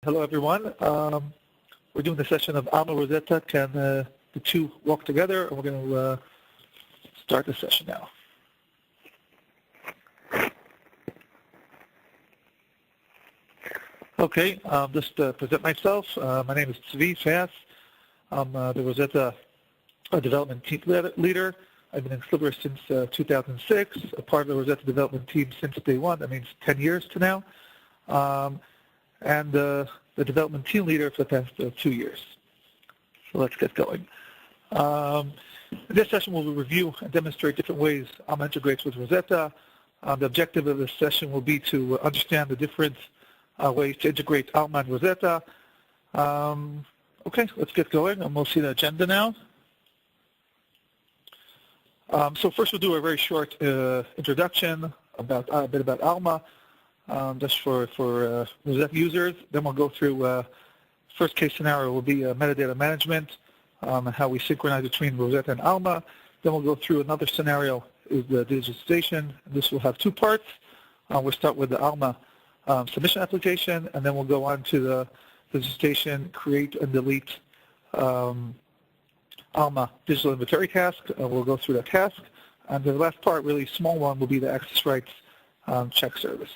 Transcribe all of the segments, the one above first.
Hello, everyone. We're doing the session of Alma, Rosetta. Can the two walk together? And we're going to start the session now. Okay, just to present myself. My name is Tzvi Fass. I'm the Rosetta development team leader. I've been in Sliver since 2006, a part of the Rosetta development team since day one. That means 10 years to now. And the development team leader for the past 2 years. So let's get going. In this session, we'll review and demonstrate different ways Alma integrates with Rosetta. The objective of this session will be to understand the different ways to integrate Alma and Rosetta. Okay, let's get going, and we'll see the agenda now. So first, we'll do a very short introduction about a bit about Alma. Just for Rosetta users. Then we'll go through first case scenario will be metadata management and how we synchronize between Rosetta and Alma. Then we'll go through another scenario is the digitization. This will have two parts. We'll start with the Alma submission application, and then we'll go on to the digitization, create and delete Alma digital inventory task. We'll go through that task. And the last part, really small one, will be the access rights check service.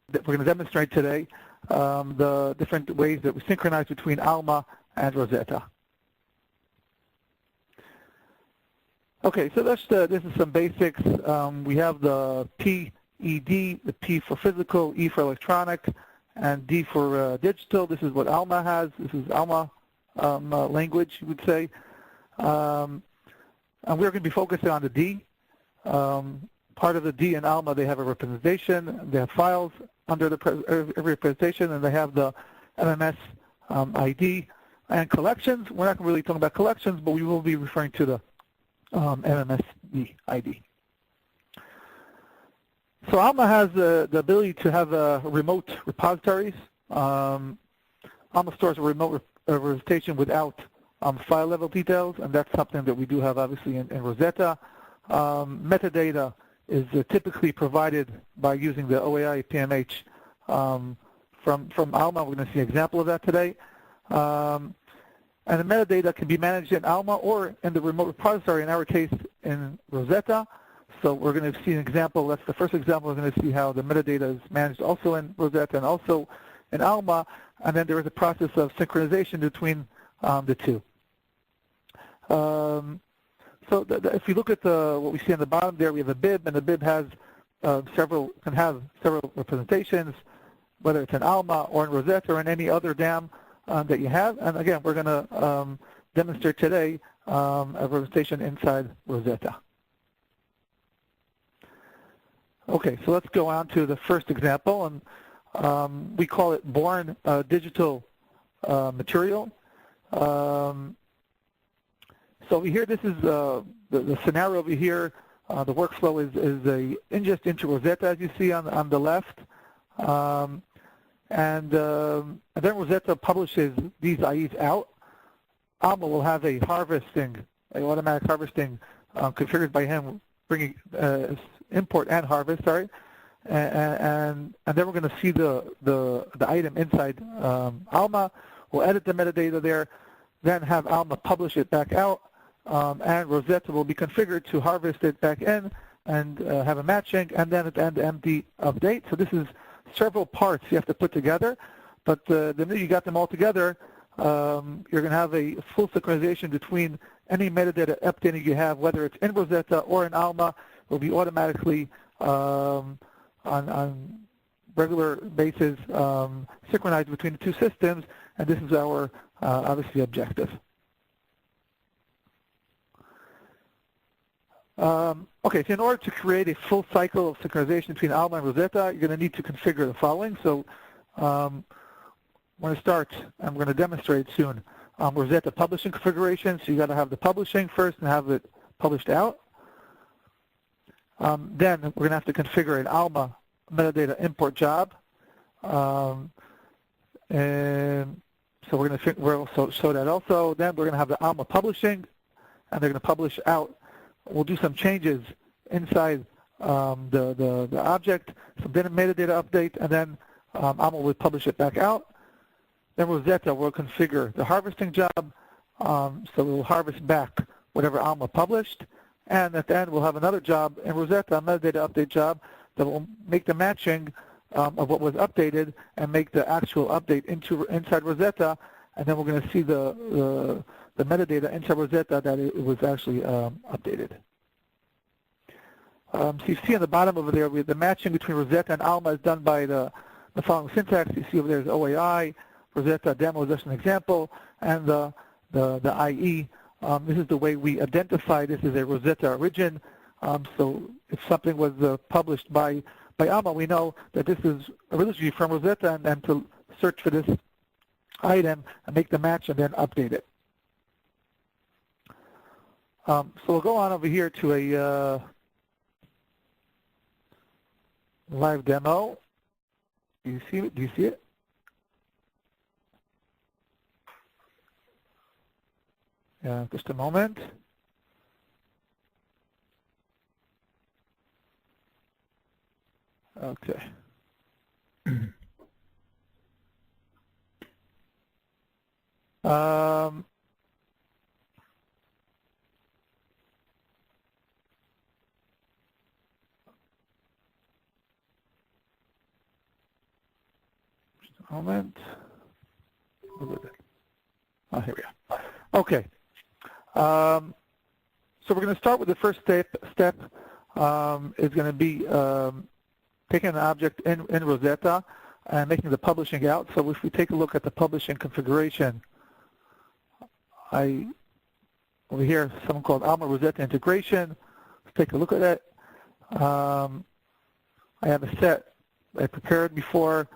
We're going to demonstrate today the different ways that we synchronize between Alma and Rosetta. Okay, so this is some basics. We have the PED, the P for physical, E for electronic, and D for digital. This is what Alma has. This is Alma language, you would say. And we're going to be focusing on the D. Part of the D in Alma, they have a representation, they have files under every representation, and they have the MMS ID and collections. We're not really talking about collections, but we will be referring to the MMS ID. So Alma has the ability to have remote repositories. Alma stores a remote representation without file level details, and that's something that we do have obviously in Rosetta. Metadata is typically provided by using the OAI-PMH from Alma. We're going to see an example of that today. And the metadata can be managed in Alma or in the remote repository, in our case in Rosetta. So we're going to see an example. That's the first example. We're going to see how the metadata is managed also in Rosetta and also in Alma. And then there is a process of synchronization between the two. So if you look at what we see on the bottom there, we have a bib, and the bib has several representations, whether it's in Alma or in Rosetta or in any other DAM that you have. And again, we're going to demonstrate today a representation inside Rosetta. Okay, so let's go on to the first example, and we call it born digital material. So over here, this is the scenario over here. The workflow is a ingest into Rosetta, as you see on the left. And then Rosetta publishes these IEs out. Alma will have a automatic harvesting configured by him, bringing import and harvest, sorry. And then we're going to see the item inside Alma. We'll edit the metadata there, then have Alma publish it back out. And Rosetta will be configured to harvest it back in and have a matching, and then at the end, empty update. So this is several parts you have to put together, but the minute you got them all together, you're going to have a full synchronization between any metadata updating you have, whether it's in Rosetta or in Alma, will be automatically on regular basis synchronized between the two systems, and this is our obviously objective. Okay, so in order to create a full cycle of synchronization between Alma and Rosetta, you're going to need to configure the following. So I'm going to start, and we're going to demonstrate soon, Rosetta publishing configuration. So you got to have the publishing first and have it published out. Then we're going to have to configure an Alma metadata import job. And so we'll also show that also. Then we're going to have the Alma publishing, and they're going to publish out. We'll do some changes inside the object, some metadata update, and then Alma will publish it back out. Then Rosetta will configure the harvesting job, so we'll harvest back whatever Alma published, and at the end we'll have another job in Rosetta, a metadata update job, that will make the matching of what was updated and make the actual update inside Rosetta, and then we're going to see the metadata inside Rosetta that it was actually updated. So you see on the bottom over there, the matching between Rosetta and Alma is done by the following syntax. You see over there is OAI, Rosetta demo is just an example, and the IE. This is the way we identify this as a Rosetta origin. So if something was published by Alma, we know that this is originally from Rosetta, and to search for this item and make the match and then update it. So we'll go on over here to a live demo. Do you see it? Do you see it? Yeah, just a moment. Okay. Just a moment. Oh, here we are. Okay. So we're going to start with the first step. Is going to be taking an object in Rosetta and making the publishing out. So if we take a look at the publishing configuration, over here, something called Alma Rosetta integration. Let's take a look at it. I have a set I prepared before.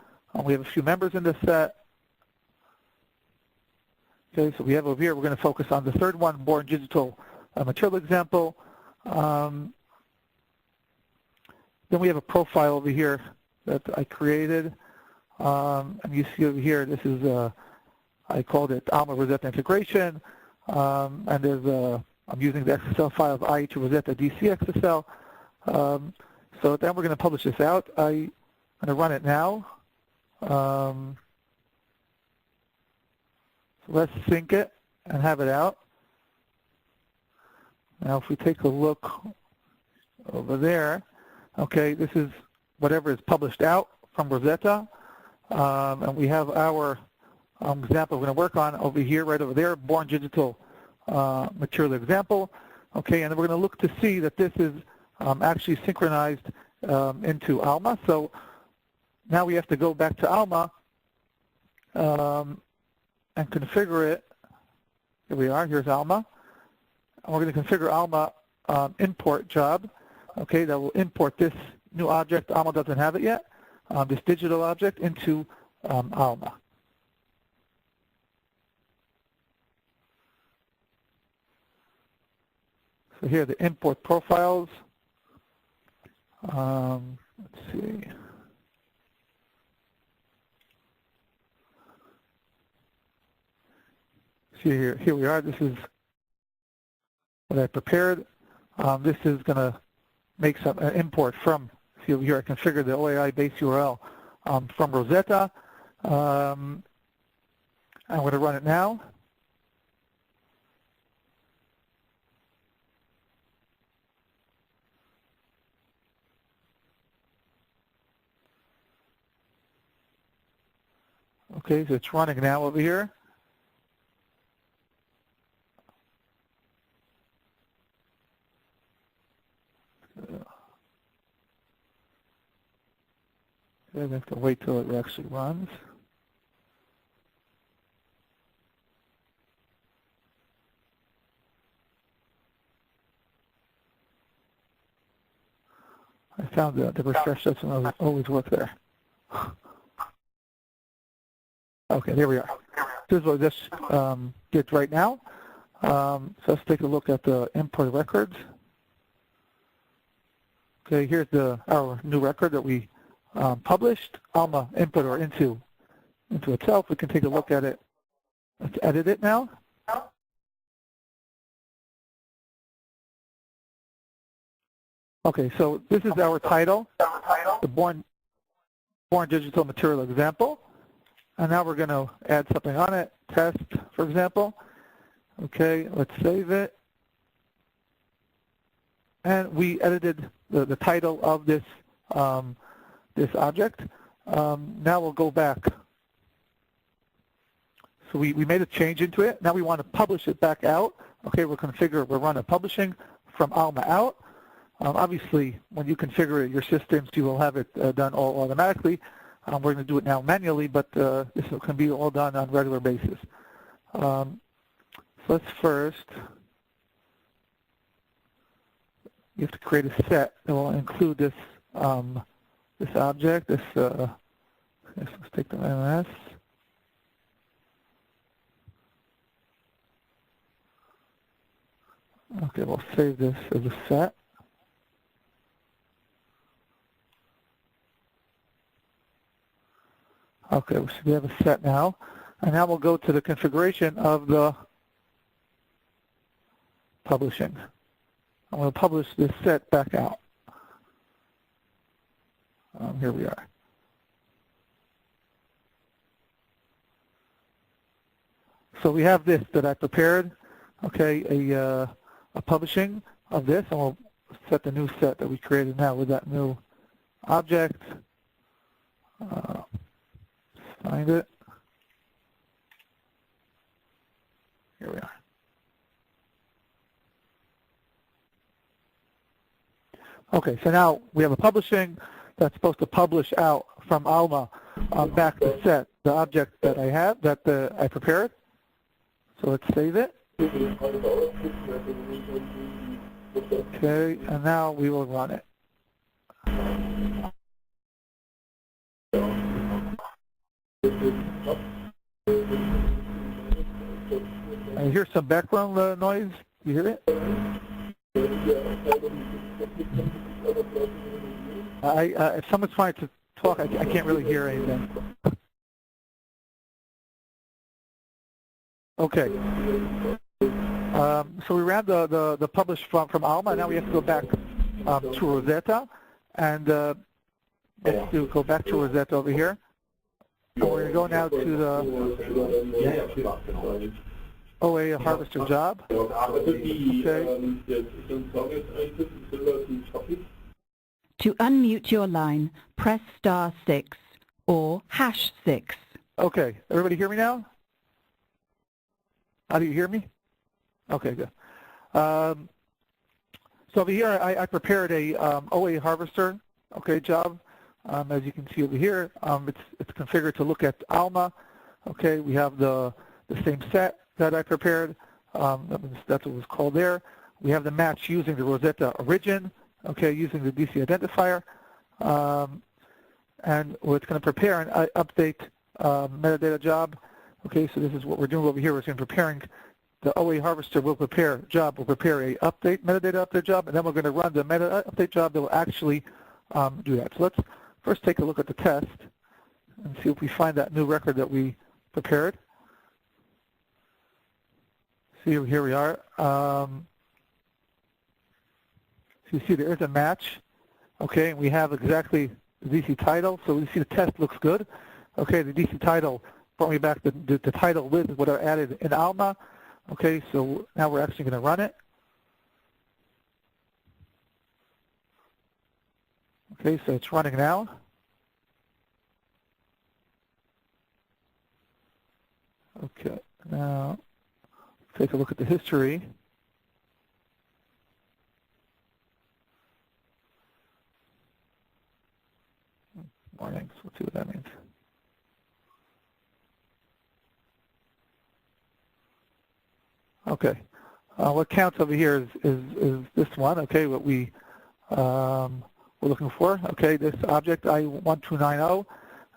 We have a few members in this set. Okay, so we have over here, we're going to focus on the third one, born digital material example. Then we have a profile over here that I created. And you see over here, this is, I called it Alma Rosetta integration. And there's I'm using the XSL file of IE to Rosetta DC XSL. So then we're going to publish this out. I'm going to run it now. So let's sync it and have it out. Now if we take a look over there, okay, this is whatever is published out from Rosetta. And we have our example we're going to work on over here, right over there, born digital material example. Okay, and we're going to look to see that this is actually synchronized into Alma. So now we have to go back to Alma and configure it. Here we are, here's Alma. And we're going to configure Alma import job, okay, that will import this new object. Alma doesn't have it yet, this digital object into Alma. So here are the import profiles. Let's see. See here we are. This is what I prepared. This is going to make some import from, see over here, I configured the OAI base URL from Rosetta. I'm going to run it now. Okay, so it's running now over here. I have to wait till it actually runs. I found that the refresh doesn't always work there. Okay, there we are. This is what this did right now. So let's take a look at the import records. Okay, here's our new record that we published, Alma inputter into itself. We can take a look at it. Let's edit it now. Okay, so this is our title, the born digital material example. And now we're going to add something on it, test, for example. Okay, let's save it. And we edited the title of this, this object. Now we'll go back. So we made a change into it. Now we want to publish it back out. Okay, we'll run a publishing from Alma out. Obviously, when you configure your systems, you will have it done all automatically. We're going to do it now manually, but this can be all done on a regular basis. So let's first, you have to create a set that will include this this object. Let's take the MS. Okay, we'll save this as a set. Okay, so we have a set now. And now we'll go to the configuration of the publishing. I'm going to publish this set back out. Here we are. So we have this that I prepared, okay, a publishing of this, and we'll set the new set that we created now with that new object. Find it. Here we are. Okay, so now we have a publishing that's supposed to publish out from Alma back to set the object that I have, that I prepared. So let's save it. Okay, and now we will run it. I hear some background noise. You hear it? If someone's trying to talk, I can't really hear anything. Okay. So we ran the publish from Alma. Now we have to go back to Rosetta, and let's go back to Rosetta over here. And we're going to go now to the OA harvester job. Okay. To unmute your line, press *6 or #6. Okay, everybody hear me now? How do you hear me? Okay, good. So over here, I prepared a OA harvester, okay, job. As you can see over here, it's configured to look at Alma. Okay, we have the same set that I prepared. That's what it was called there. We have the match using the Rosetta origin, okay, using the DC identifier. And we're going to prepare an update metadata job. Okay, so this is what we're doing over here. We're preparing the OA harvester will prepare a update metadata update job, and then we're going to run the meta update job that will actually do that. So let's first take a look at the test and see if we find that new record that we prepared. See, here we are. So you see there is a match, okay, and we have exactly the DC title. So we see the test looks good. Okay, the DC title brought me back the title with what I added in Alma. Okay, so now we're actually going to run it. Okay, so it's running now. Okay, now take a look at the history. Warnings, let's see what that means. Okay, what counts over here is this one, okay, what we're looking for, okay, this object I1290,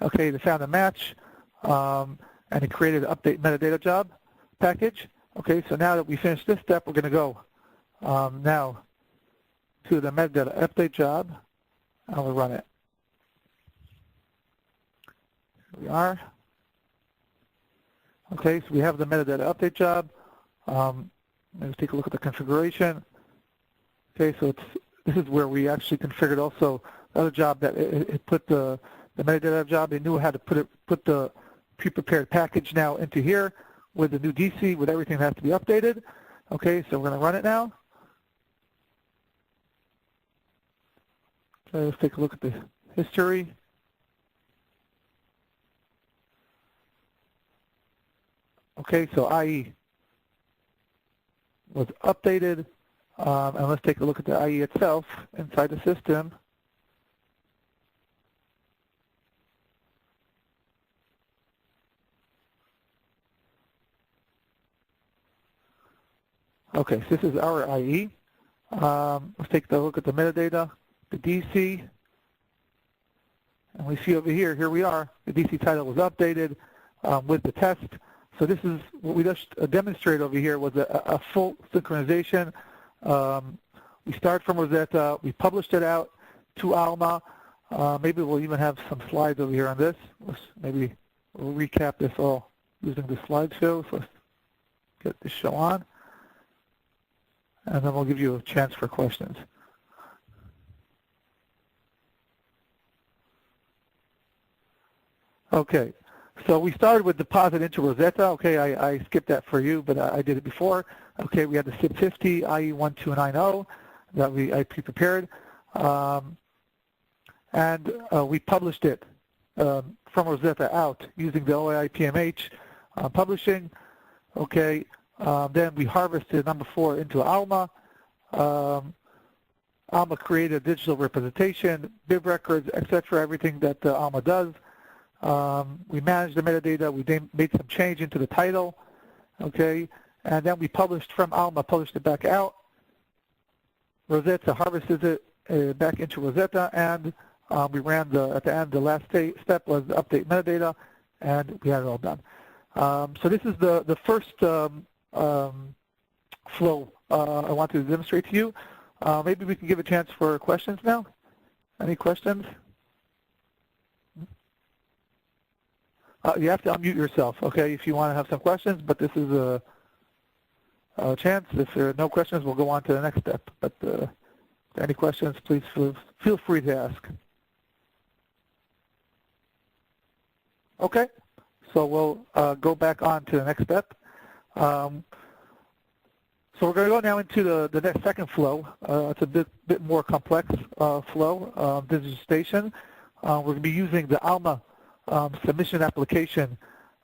okay, they found a match, and it created an update metadata job package. Okay, so now that we finished this step, we're going to go now to the metadata update job, and we'll run it. Here we are. Okay, so we have the metadata update job. Let's take a look at the configuration. Okay, so this is where we actually configured also the other job that it put the metadata job. They knew how to put the pre-prepared package now into here with the new DC, with everything that has to be updated. Okay, so we're going to run it now. So let's take a look at the history. Okay, so IE was updated, and let's take a look at the IE itself inside the system. Okay, so this is our IE. Let's take a look at the metadata, the DC, and we see over here, here we are, the DC title was updated with the test. So this is what we just demonstrated over here was a full synchronization. We start from Rosetta, we published it out to Alma. Maybe we'll even have some slides over here on this. Maybe we'll recap this all using the slideshow. So let's get this show on. And then we'll give you a chance for questions. Okay, so we started with deposit into Rosetta. Okay, I skipped that for you, but I did it before. Okay, we had the SIP 50, IE1290 that I pre-prepared. And we published it from Rosetta out using the OAI-PMH publishing. Okay. Then we harvested number 4 into Alma. Alma created a digital representation, bib records, etc., everything that Alma does. We managed the metadata. We made some change into the title, okay, and then we published from Alma, published it back out. Rosetta harvested it back into Rosetta, and we ran at the end, the last step was update metadata, and we had it all done. So this is the first flow I wanted to demonstrate to you. Maybe we can give a chance for questions now. Any questions? You have to unmute yourself, okay, if you want to have some questions, but this is a chance. If there are no questions, we'll go on to the next step. But if there are any questions, please feel free to ask. Okay, so we'll go back on to the next step. So we're going to go now into the next second flow. It's a bit more complex flow, digitization. We're going to be using the Alma submission application.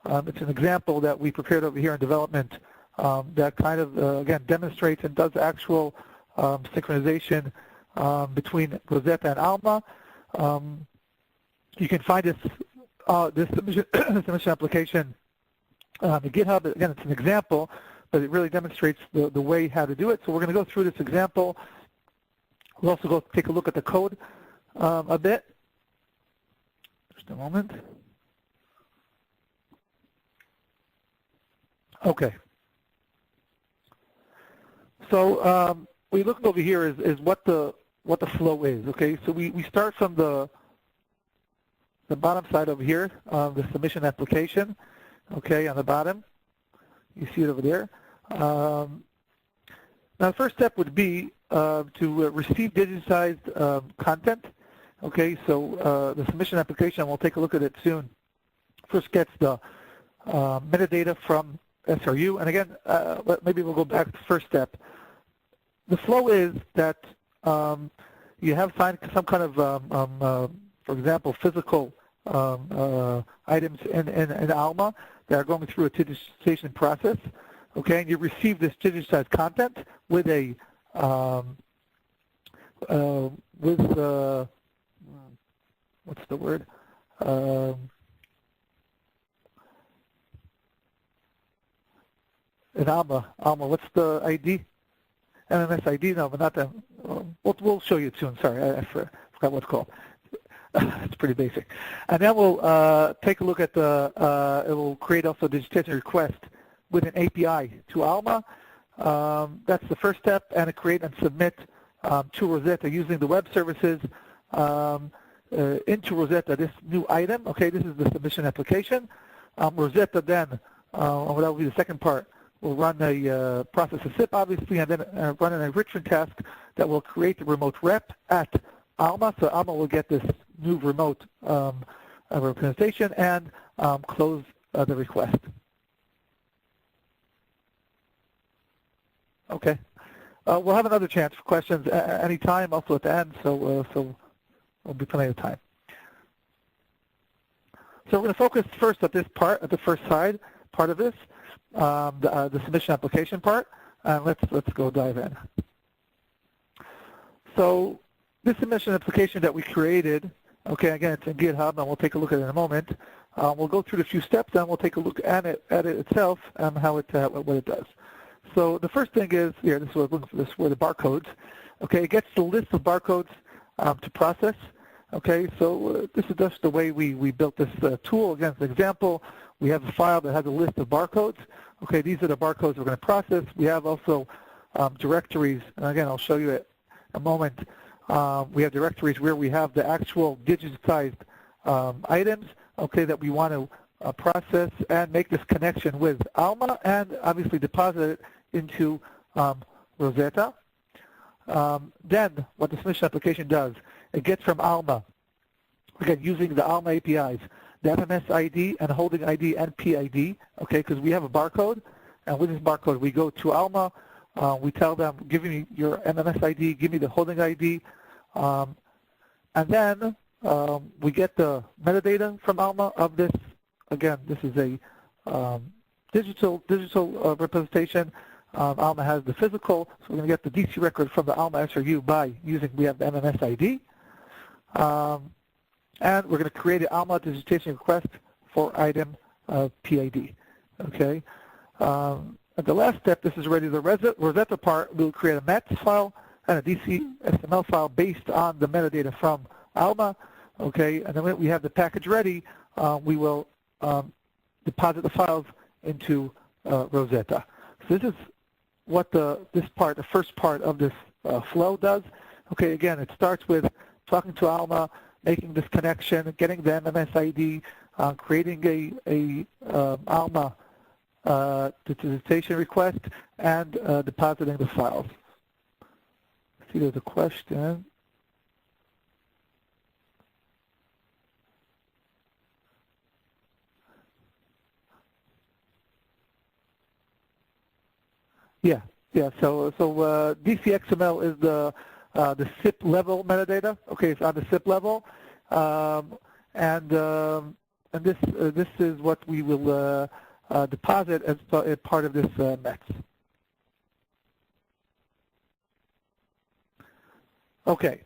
It's an example that we prepared over here in development that kind of, again, demonstrates and does actual synchronization between Rosetta and Alma. You can find this submission application on the GitHub. Again, it's an example, but it really demonstrates the way how to do it. So we're going to go through this example. We'll also go take a look at the code a bit. Just a moment. Okay. So what you're looking over here is what the flow is. Okay. So we start from the bottom side over here, the submission application. Okay, on the bottom, you see it over there. Now, the first step would be to receive digitized content. Okay, so the submission application, we'll take a look at it soon, first gets the metadata from SRU. And again, maybe we'll go back to the first step. The flow is that you have some kind of, for example, physical items in Alma that are going through a digitization process. Okay, and you receive this digitized content with a what's the word? In Alma, what's the ID? MMS ID? No, but not that. We'll show you soon. Sorry, I forgot what it's called. It's pretty basic. And then we'll take a look at it will create also a digitization request with an API to Alma. That's the first step, and to create and submit to Rosetta using the web services into Rosetta, this new item. Okay, this is the submission application. Rosetta then, that will be the second part, will run a process a SIP, obviously, and then run an enrichment task that will create the remote rep at Alma. So Alma will get this new remote representation and close the request. Okay. We'll have another chance for questions any time, also at the end, so there'll be plenty of time. So we're going to focus first at this part, at the first side part of this, the submission application part, and let's go dive in. So this submission application that we created, okay, again, it's in GitHub, and we'll take a look at it in a moment. We'll go through the few steps, and we'll take a look at it itself and how it what it does. So the first thing is here. This is what we're looking for. This were the barcodes. Okay, it gets the list of barcodes to process. Okay, so this is just the way we built this tool. Again, as an example, we have a file that has a list of barcodes. Okay, these are the barcodes we're going to process. We have also directories, and again, I'll show you it in a moment. We have directories where we have the actual digitized items, okay, that we want to process and make this connection with Alma and obviously deposit it into Rosetta. Then what the submission application does, it gets from Alma, again, using the Alma APIs, the MMS ID and holding ID and PID, okay, because we have a barcode, and with this barcode we go to Alma, we tell them, give me your MMS ID, give me the holding ID, and then we get the metadata from Alma of this. Again, this is a digital representation. Alma has the physical, so we're going to get the DC record from the Alma SRU by using, we have the MMS ID. And we're going to create an Alma digitization request for item PID. Okay. At the last step, this is already the Rosetta part. We'll create a METS file and a DC XML file based on the metadata from Alma. Okay. And then when we have the package ready, we will deposit the files into Rosetta. So this is what the first part of this flow does. Okay, again, it starts with talking to Alma, making this connection, getting the MMS ID, creating a Alma digitization request, and depositing the files. I see there's a question. Yeah. So DC XML is the SIP level metadata. Okay, it's on the SIP level, and this is what we will deposit as part of this METS. Okay.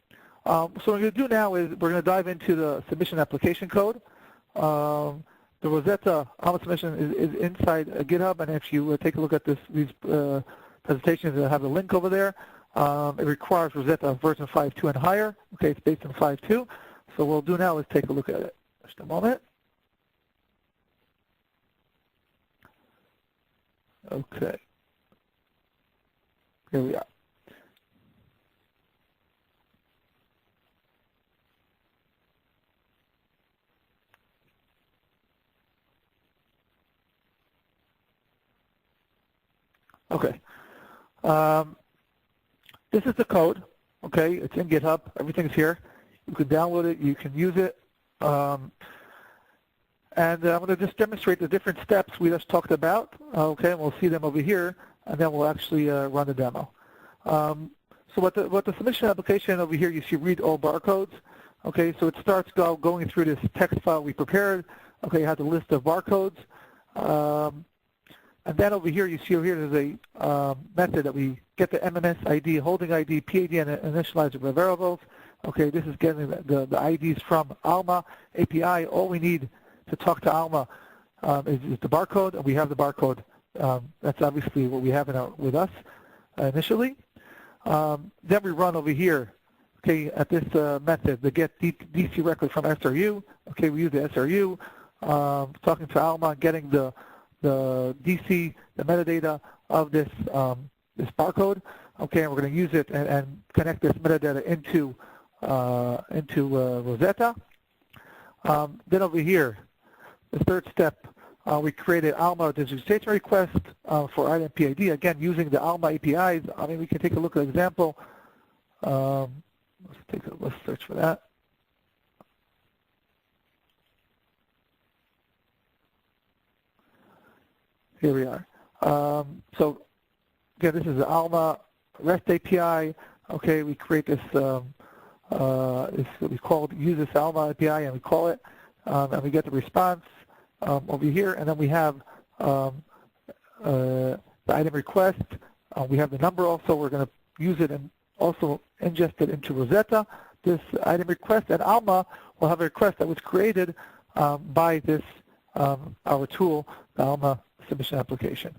So what we're going to do now is we're going to dive into the submission application code. The Rosetta Alma submission is inside GitHub, and if you take a look at these presentations, I have the link over there. It requires Rosetta version 5.2 and higher. Okay, it's based on 5.2. So what we'll do now is take a look at it. Just a moment. Okay. Here we are. Okay. This is the code. Okay, it's in GitHub. Everything's here. You can download it. You can use it. And I'm going to just demonstrate the different steps we just talked about. Okay, and we'll see them over here, and then we'll actually run the demo. So what the submission application over here, you see read all barcodes. Okay, so it starts going through this text file we prepared. Okay, you have the list of barcodes. And then over here, you see over here, there's a method that we get the MMS ID, holding ID, PID, and initialize the variables. Okay, this is getting the IDs from Alma API. All we need to talk to Alma is the barcode, and we have the barcode. That's obviously what we have with us initially. Then we run over here, okay, at this method, the get DC record from SRU. Okay, we use the SRU, talking to Alma, getting the DC, the metadata of this this barcode. Okay, and we're going to use it and connect this metadata into Rosetta. Then over here, the third step, we created Alma digitization request for item PID. Again, using the Alma APIs. I mean, we can take a look at an example. Let's search for that. Here we are. So again, this is the Alma REST API. Okay, we create this, we call it, use this Alma API, and we call it, and we get the response over here, and then we have the item request. We have the number also. We're going to use it and also ingest it into Rosetta, this item request, and Alma will have a request that was created by this, our tool, the Alma submission application.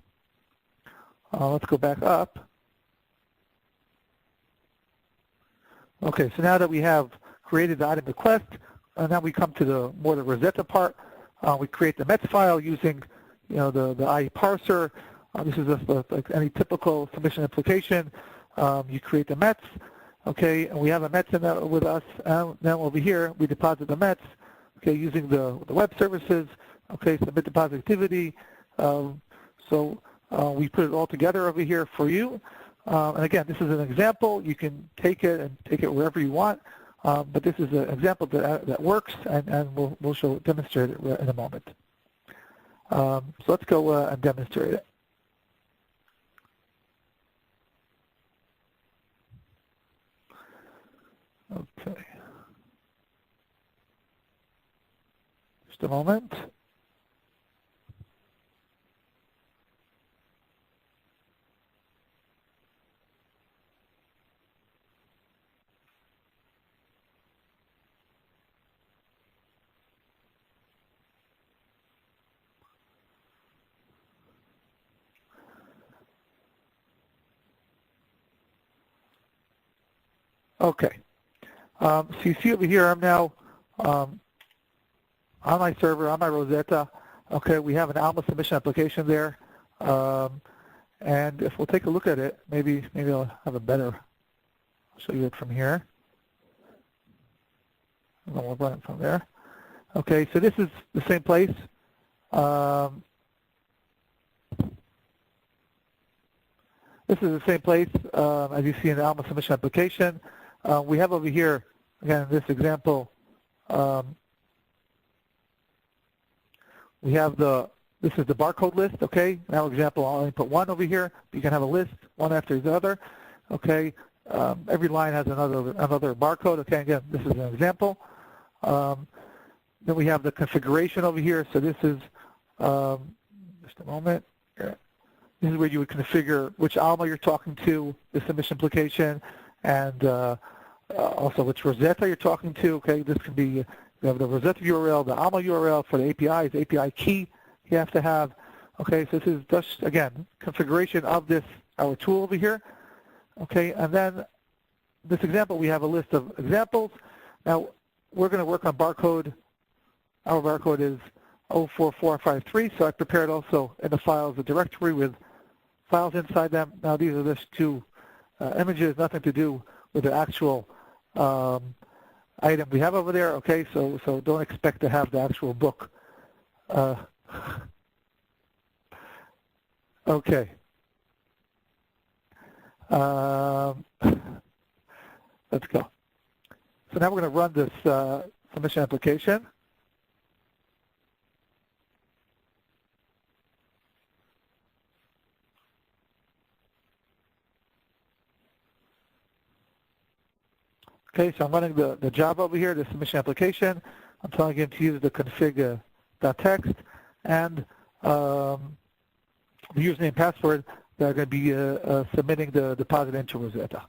Let's go back up. Okay, so now that we have created the item request, now we come to the Rosetta part. We create the METS file using, the IE parser. This is just like any typical submission application. You create the METS, okay, and we have a METS in there with us. And then over here, we deposit the METS, okay, using the web services, okay, submit deposit activity. So we put it all together over here for you. And again, this is an example. You can take it wherever you want, but this is an example that works, and we'll demonstrate it in a moment. So let's go and demonstrate it. Okay. Just a moment. Okay. So you see over here, I'm now on my server, on my Rosetta. Okay, we have an Alma submission application there. And if we'll take a look at it, maybe I'll have a better, I'll show you it from here. And then we'll run it from there. Okay, so this is the same place. This is the same place as you see in the Alma submission application. We have over here, again, in this example, we have this is the barcode list, okay? In our example, I'll only put one over here. You can have a list, one after the other, okay? Every line has another barcode, okay? Again, this is an example. Then we have the configuration over here. So this is, just a moment. This is where you would configure which Alma you're talking to, the submission application, and also which Rosetta you're talking to. Okay, this could be, you have the Rosetta URL, the Alma URL for the APIs, API key you have to have. Okay, so this is just, again, configuration of this, our tool over here. Okay, and then this example, we have a list of examples. Now, we're going to work on barcode. Our barcode is 04453, so I prepared also in the files a directory with files inside them. Now, these are just two images, nothing to do with the actual item we have over there, okay? So don't expect to have the actual book. Okay. Let's go. So now we're going to run this submission application. Okay, so I'm running the job over here, the submission application. I'm telling him to use the config.txt and the username and password that are going to be submitting the deposit into Rosetta.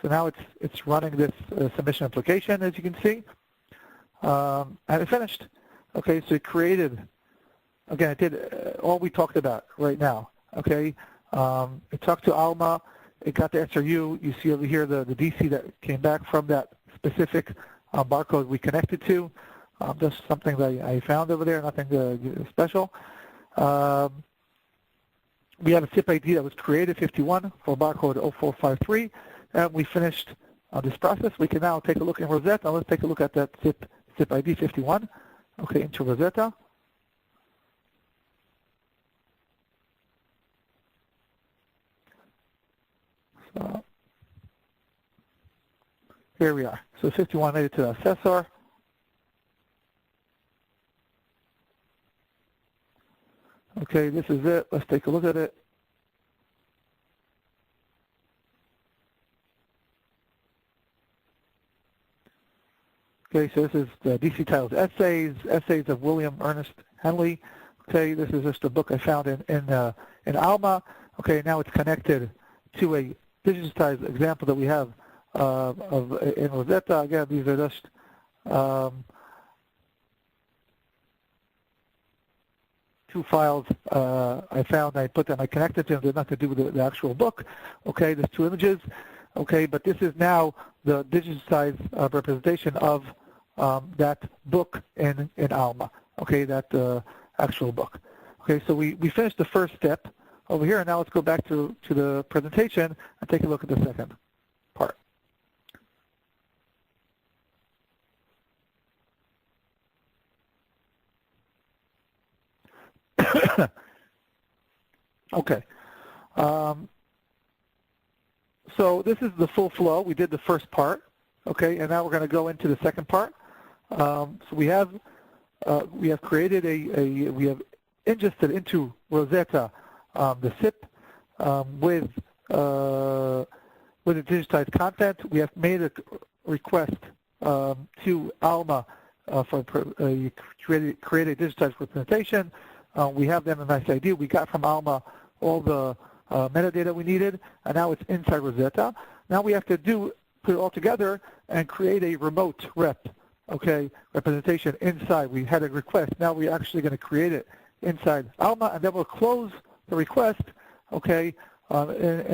So now it's running this submission application, as you can see, and it finished. Okay, so it created, again, it did all we talked about right now. Okay. It talked to Alma, it got the SRU. You see over here the DC that came back from that specific barcode we connected to. Just something that I found over there, nothing special. We have a SIP ID that was created, 51, for barcode 0453, and we finished this process. We can now take a look in Rosetta. Let's take a look at that SIP ID 51, okay, into Rosetta. So here we are. So 51 made it to the assessor. Okay, this is it. Let's take a look at it. Okay, so this is the DC titled Essays of William Ernest Henley. Okay, this is just a book I found in Alma. Okay, now it's connected to a digitized example that we have in Rosetta. Again, these are just two files I found. I put them, I connected to them. They're nothing to do with the actual book. Okay, there's two images. Okay, but this is now the digitized representation of that book in Alma. Okay, that actual book. Okay, so we finished the first step over here, and now let's go back to the presentation and take a look at the second part. Okay. So this is the full flow. We did the first part, okay, and now we're going to go into the second part. So we have created we have ingested into Rosetta the SIP with the digitized content. We have made a request to Alma for create a digitized representation. We have the MMS ID. We got from Alma all the metadata we needed, and now it's inside Rosetta. Now we have to put it all together and create a remote representation inside. We had a request. Now we're actually going to create it inside Alma, and then we'll close the request, in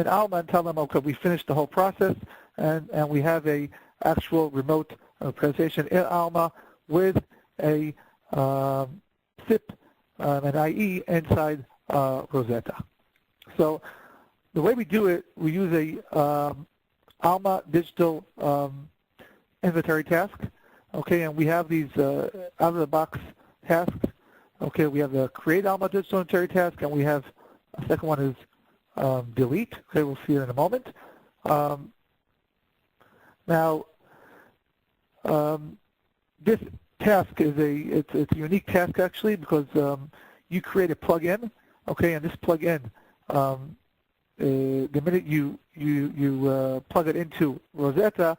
Alma, and tell them, okay, we finished the whole process, and we have a actual remote presentation in Alma with a SIP and IE inside Rosetta. So the way we do it, we use a Alma digital inventory task, and we have these out-of-the-box tasks. Okay, we have the create Alma digital inventory task, and we have a second one is delete. Okay, we'll see it in a moment. Now, this task is it's a unique task actually, because you create a plugin, and this plugin, the minute you plug it into Rosetta,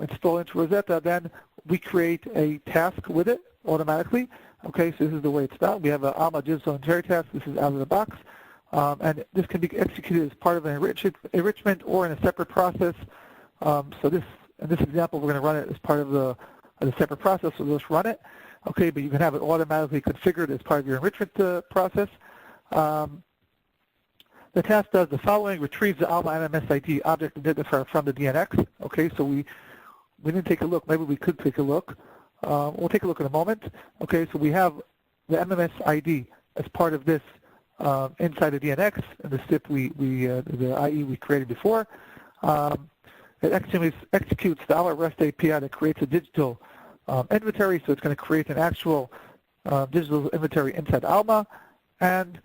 install into Rosetta, then we create a task with it automatically. Okay, so this is the way it's done. We have an Alma digital inventory task. This is out of the box, and this can be executed as part of an enrichment or in a separate process. So in this example, we're going to run it as part of the separate process. So we'll just run it. Okay, but you can have it automatically configured as part of your enrichment process. The task does the following: retrieves the Alma MMS ID object identifier from the DNX. Okay, so we didn't take a look. Maybe we could take a look. We'll take a look in a moment. Okay, so we have the MMS ID as part of this inside the DNX, and the SIP the IE we created before. It executes the Alma REST API that creates a digital inventory, so it's going to create an actual digital inventory inside Alma, and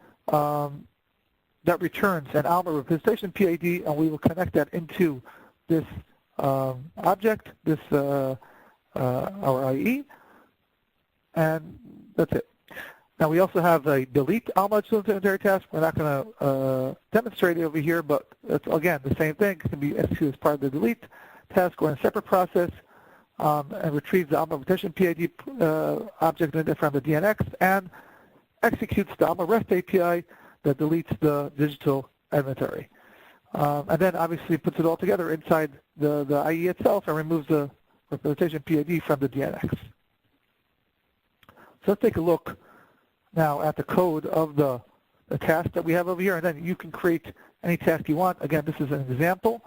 that returns an Alma representation PID, and we will connect that into this object, this our IE, and that's it. Now we also have a delete Alma inventory task. We're not going to demonstrate it over here, but it's again the same thing. It can be executed as part of the delete task or in a separate process, and retrieves the Alma representation PID object from the DNX and executes the Alma REST API that deletes the digital inventory. And then obviously puts it all together inside the IE itself and removes the representation PID from the DNX. So let's take a look now at the code of the task that we have over here, and then you can create any task you want. Again, this is an example.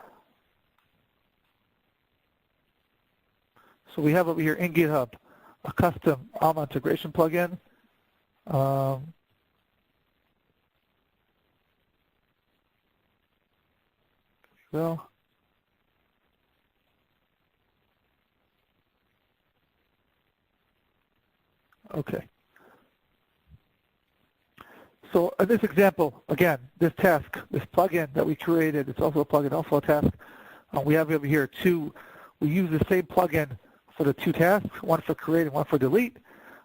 So we have over here in GitHub a custom Alma integration plugin. Okay. So in this example, again, this task, this plugin that we created, it's also a plugin, also a task. We have over here we use the same plugin for the two tasks, one for create and one for delete.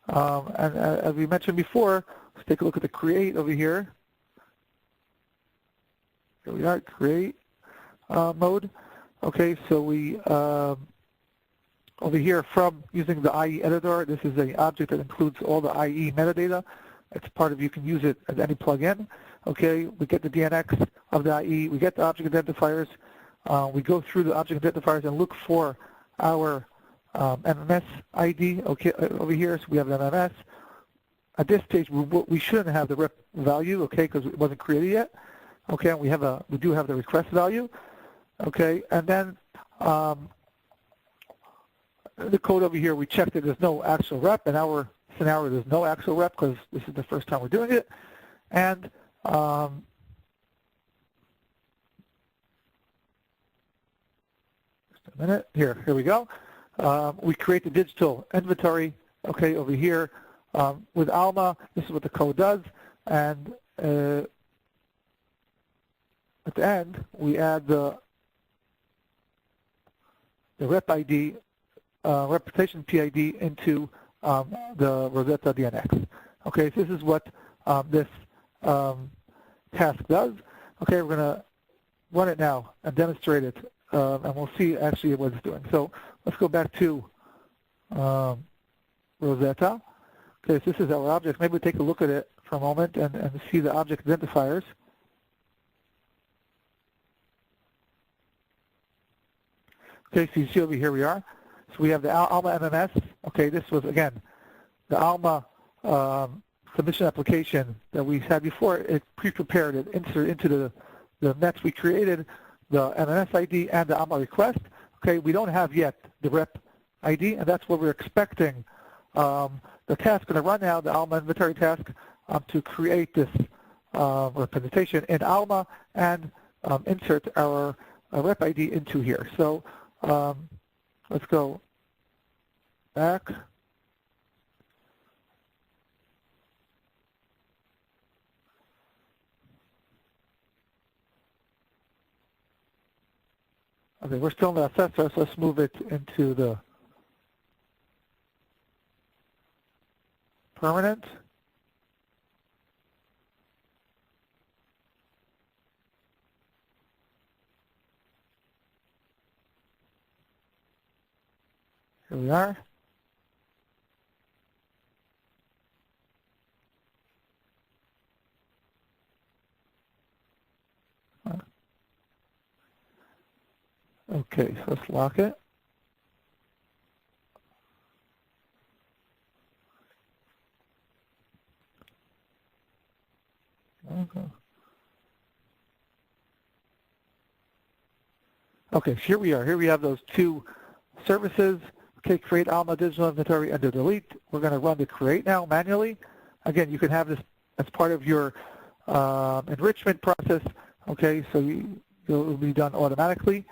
And as we mentioned before, Let's take a look at the create over here. Here we are, create mode. Okay, so we, over here from using the IE editor, this is an object that includes all the IE metadata. It's part of, you can use it as any plugin. Okay, we get the DNX of the IE, we get the object identifiers, we go through the object identifiers and look for our MMS ID, okay, over here, so we have an MMS. At this stage, we shouldn't have the rep value, okay, because it wasn't created yet. Okay, and we do have the request value. Okay, and then the code over here, we checked that there's no actual rep. In our scenario, there's no actual rep because this is the first time we're doing it. And just a minute, here we go. We create the digital inventory, okay, over here with Alma. This is what the code does. And at the end, we add the rep ID, reputation PID into the Rosetta DNX. Okay, so this is what this task does. Okay, we're going to run it now and demonstrate it, and we'll see actually what it's doing. So let's go back to Rosetta. Okay, so this is our object. Maybe we'll take a look at it for a moment and see the object identifiers. Okay, so you see over here we are. So we have the Alma MMS. Okay, this was, again, the Alma submission application that we had before. It pre-prepared it, inserted into the nets we created, the MMS ID and the Alma request. Okay, we don't have yet the rep ID, and that's what we're expecting the task going to run now, the Alma inventory task, to create this representation in Alma and insert our rep ID into here. So let's go back. Okay, we're still in the assessor, so let's move it into the permanent. Here we are. Okay, so let's lock it. Okay, here we are. Here we have those two services. Okay, create Alma digital inventory and delete. We're going to run the create now manually. Again, you can have this as part of your enrichment process. Okay, so it'll be done automatically.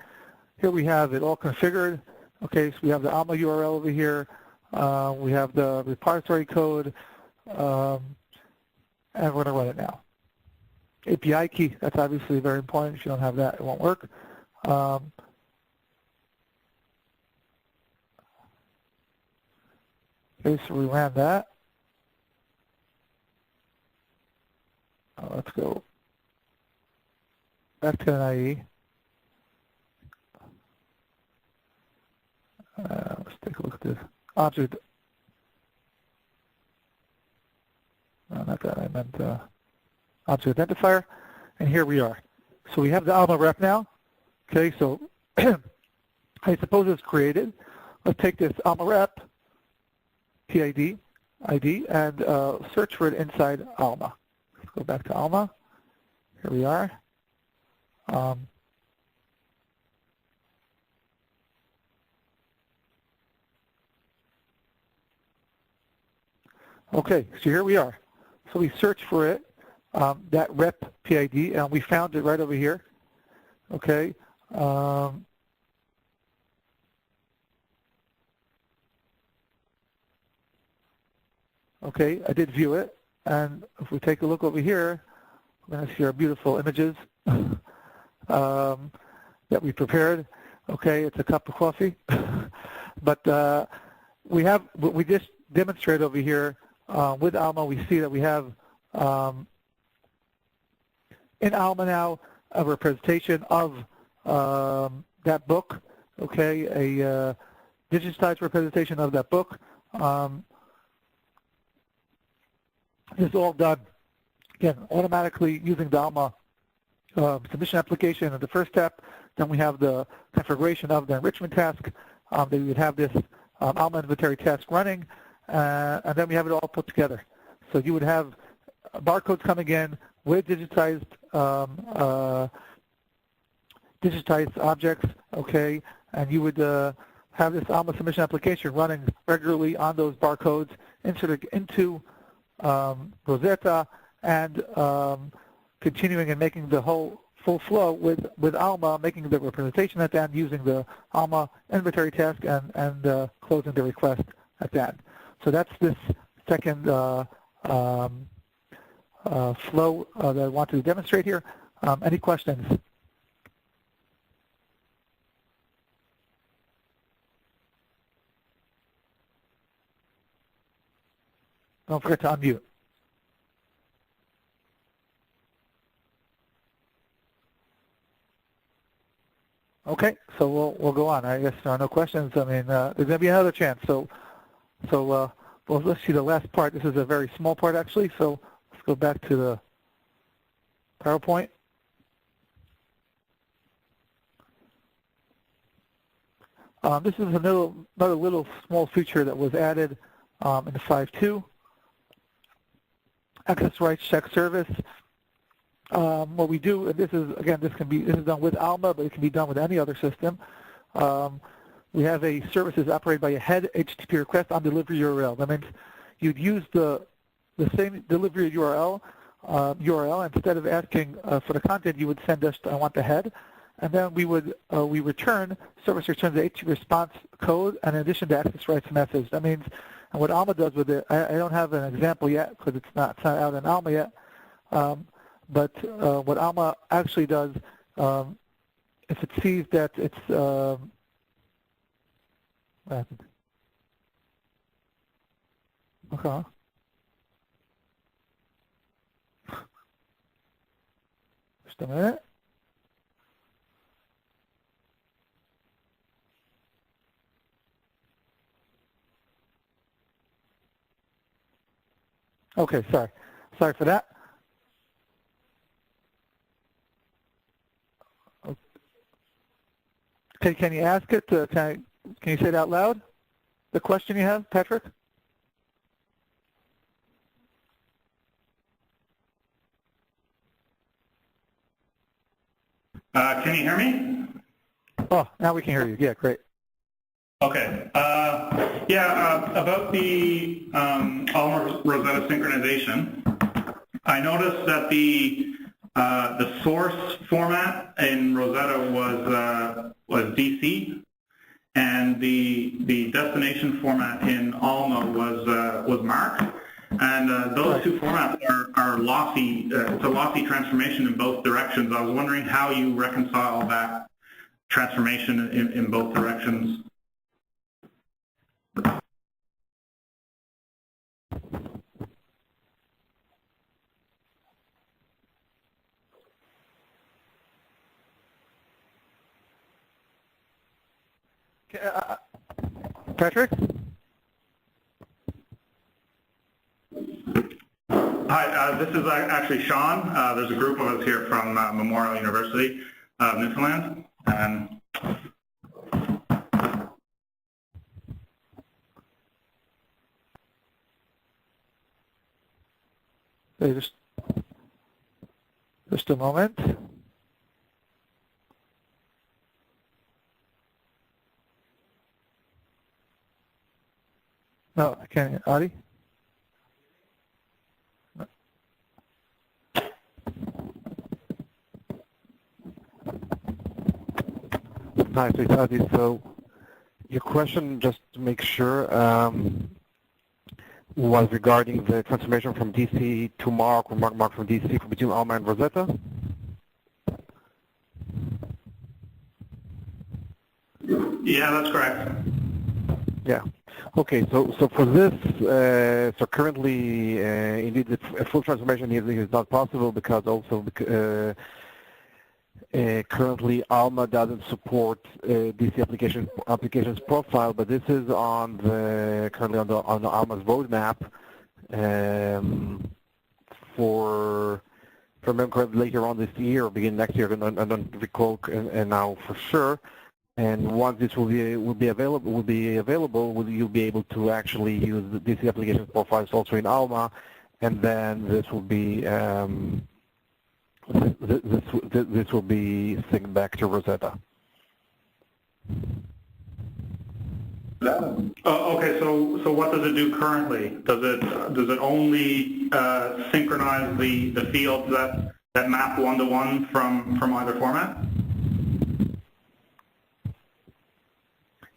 Here we have it all configured. Okay, so we have the Alma URL over here. We have the repository code, and we're going to run it now. API key, that's obviously very important. If you don't have that, it won't work. Okay, so we ran that. Let's go back to an IE. Let's take a look at this object. No, not that. I meant object identifier. And here we are. So we have the Alma rep now. Okay, so I suppose it's created. Let's take this Alma rep PID ID and search for it inside Alma. Let's go back to Alma. Here we are. Okay, so here we are. So we search for it, that rep PID, and we found it right over here. Okay. Okay, I did view it, and if we take a look over here, we're going to see our beautiful images that we prepared. Okay, it's a cup of coffee, but we just demonstrate over here with Alma. We see that we have in Alma now a representation of that book, okay, a digitized representation of that book. This is all done, again, automatically using the Alma submission application in the first step. Then we have the configuration of the enrichment task. Then we would have this Alma inventory task running, and then we have it all put together. So you would have barcodes coming in with digitized objects, okay, and you would have this Alma submission application running regularly on those barcodes into Rosetta, and continuing and making the whole full flow with Alma, making the representation at the end using the Alma inventory task, and closing the request at the end. So that's this second flow that I want to demonstrate here. Any questions? Don't forget to unmute. Okay, so we'll go on. I guess there are no questions. I mean, there's going to be another chance. So well, let's see the last part. This is a very small part, actually. So let's go back to the PowerPoint. This is another little small feature that was added in the 5.2. Access rights check service. What we do, and this is, again, this is done with Alma, but it can be done with any other system. We have a service that's operated by a head HTTP request on delivery URL. That means you'd use the same delivery URL, instead of asking for the content, you would send us, I want the head, and then we return, service returns the HTTP response code, and in addition to access rights message. That means, and what Alma does with it, I don't have an example yet because it's not out in Alma yet, but what Alma actually does, if it sees that it's, okay. Just a minute. Okay, sorry for that. Okay, can you ask it? Can you say it out loud? The question you have, Patrick? Can you hear me? Oh, now we can hear you. Yeah, great. Okay. About the Alma Rosetta synchronization, I noticed that the source format in Rosetta was DC, and the destination format in Alma was MARC, and those two formats are lossy. It's a lossy transformation in both directions. I was wondering how you reconcile that transformation in both directions. Patrick? Hi, this is actually Sean. There's a group of us here from Memorial University of Newfoundland. And just a moment. No, I can't. Adi? No. Hi, so it's Adi. So your question, just to make sure, was regarding the transformation from DC to MARC, or MARC from DC between Alma and Rosetta? yeah, that's correct. Yeah. Okay, so for this, so currently, indeed, a full transformation is not possible because also currently Alma doesn't support DC applications profile, but this is on the currently on the Alma's roadmap for later on this year or begin next year. I don't recall now for sure. And once this will be available, you'll be able to actually use the DC application profiles also in Alma, and then this will be this will be synced back to Rosetta. Okay, so what does it do currently? Does it only synchronize the fields that map one-to-one from either format?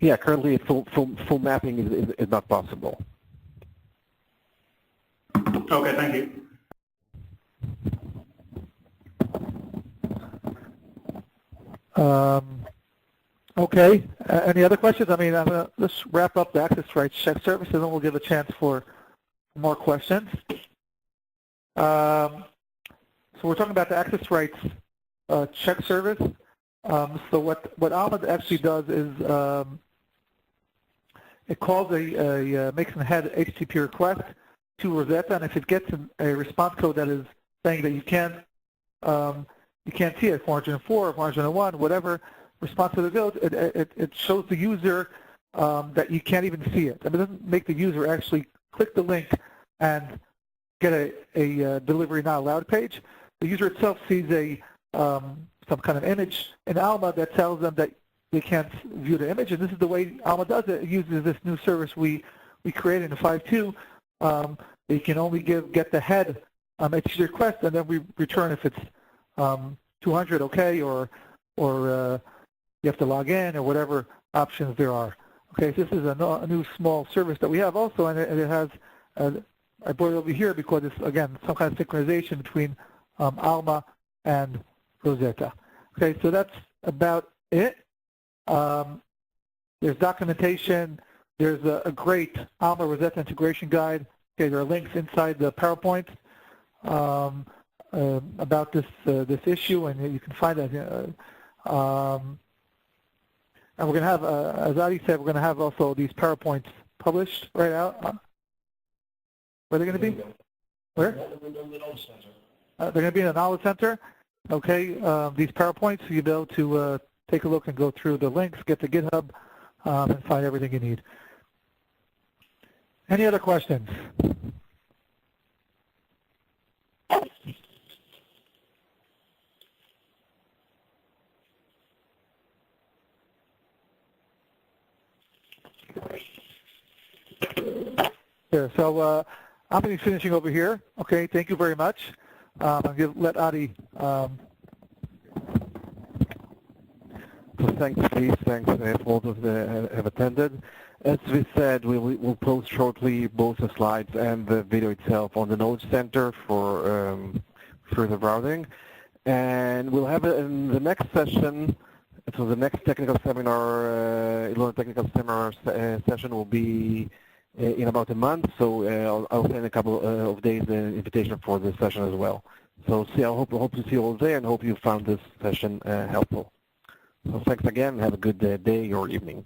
Yeah, currently full mapping is not possible. Okay, thank you. Okay, any other questions? I mean, I'm going to just wrap up the access rights check service, and then we'll give a chance for more questions. So we're talking about the access rights check service. So what Alma actually does is it calls makes a head HTTP request to Rosetta, and if it gets a response code that is saying that you can't see it, 404, 401, whatever response to the code, it shows the user that you can't even see it. I mean, it doesn't make the user actually click the link and get a delivery not allowed page. The user itself sees some kind of image in Alma that tells them that they can't view the image, and this is the way Alma does it. It uses this new service we created in 5.2. You can only get the head HTTP request, and then we return if it's 200 okay, or you have to log in, or whatever options there are. Okay, so this is a new small service that we have also, and it has, I brought it over here because it's, again, some kind of synchronization between Alma and Rosetta. Okay, so that's about it. There's documentation. There's a great Alma Rosetta integration guide. Okay, there are links inside the PowerPoint about this issue, and you can find that. And we're going to have, as Adi said, we're going to have also these PowerPoints published right out. Where are they going to be? Where? They're going to be in the Knowledge Center. Okay, these PowerPoints, so you'll be able to take a look and go through the links, get to GitHub, and find everything you need. Any other questions? Here, so I'm going to be finishing over here. Okay, thank you very much. I'm going to let Adi. Thanks, Steve. Thanks for all those that have attended. As we said, we'll post shortly both the slides and the video itself on the Knowledge Center for further browsing. And we'll have it in the next session. So the next technical seminar, technical seminar session will be in about a month. So I'll send a couple of days the invitation for this session as well. So I hope to see you all there, and hope you found this session helpful. So thanks again. Have a good day or evening.